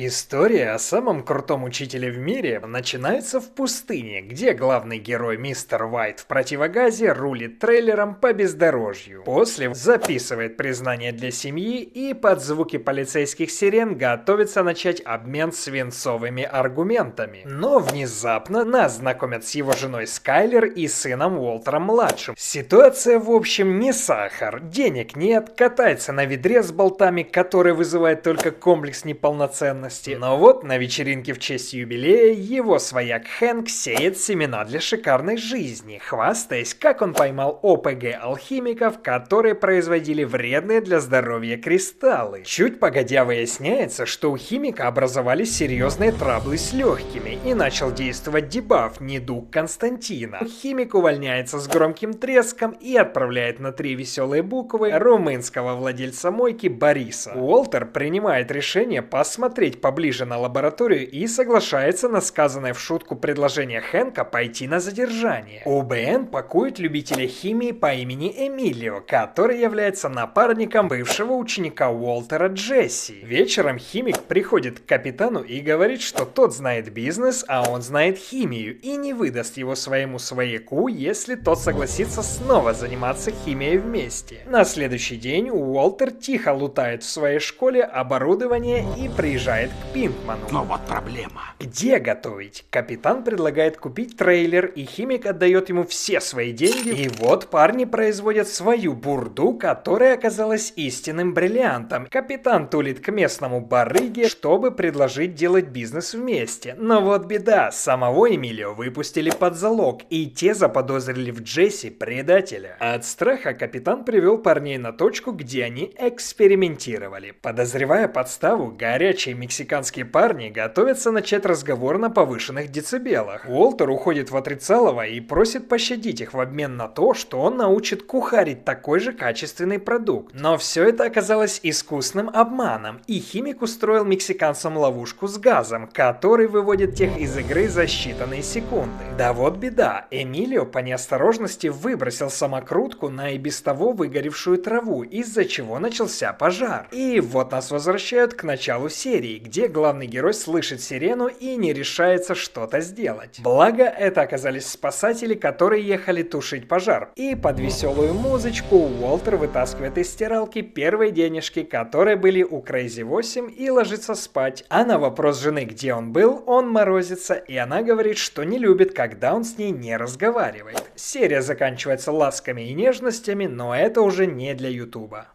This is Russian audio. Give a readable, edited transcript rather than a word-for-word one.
История о самом крутом учителе в мире начинается в пустыне, где главный герой мистер Уайт в противогазе рулит трейлером по бездорожью. После записывает признание для семьи и под звуки полицейских сирен готовится начать обмен свинцовыми аргументами. Но внезапно нас знакомят с его женой Скайлер и сыном Уолтером-младшим. Ситуация в общем не сахар, денег нет, катается на ведре с болтами, который вызывает только комплекс неполноценности. Но вот на вечеринке в честь юбилея его свояк Хэнк сеет семена для шикарной жизни, хвастаясь, как он поймал ОПГ-алхимиков, которые производили вредные для здоровья кристаллы. Чуть погодя выясняется, что у химика образовались серьезные траблы с легкими и начал действовать дебаф недуг Константина. Химик увольняется с громким треском и отправляет на 3 веселые буквы румынского владельца мойки Бориса. Уолтер принимает решение посмотреть поближе на лабораторию и соглашается на сказанное в шутку предложение Хэнка пойти на задержание. ОБН пакует любителя химии по имени Эмилио, который является напарником бывшего ученика Уолтера Джесси. Вечером химик приходит к капитану и говорит, что тот знает бизнес, а он знает химию, и не выдаст его своему свояку, если тот согласится снова заниматься химией вместе. На следующий день Уолтер тихо лутает в своей школе оборудование и приезжает к Пинкману. Но вот проблема. Где готовить? Капитан предлагает купить трейлер, и химик отдает ему все свои деньги. И вот парни производят свою бурду, которая оказалась истинным бриллиантом. Капитан тулит к местному барыге, чтобы предложить делать бизнес вместе. Но вот беда, самого Эмилио выпустили под залог, и те заподозрили в Джесси предателя. От страха капитан привел парней на точку, где они экспериментировали. Подозревая подставу, горячие мексиканские парни готовятся начать разговор на повышенных децибелах. Уолтер уходит в отрицалово и просит пощадить их в обмен на то, что он научит кухарить такой же качественный продукт. Но все это оказалось искусным обманом, и химик устроил мексиканцам ловушку с газом, который выводит тех из игры за считанные секунды. Да вот беда, Эмилио по неосторожности выбросил самокрутку на и без того выгоревшую траву, из-за чего начался пожар. И вот нас возвращают к началу серии, где главный герой слышит сирену и не решается что-то сделать. Благо, это оказались спасатели, которые ехали тушить пожар. И под веселую музычку Уолтер вытаскивает из стиралки первые денежки, которые были у Крейзи 8, и ложится спать. А на вопрос жены, где он был, он морозится, и она говорит, что не любит, когда он с ней не разговаривает. Серия заканчивается ласками и нежностями, но это уже не для Ютуба.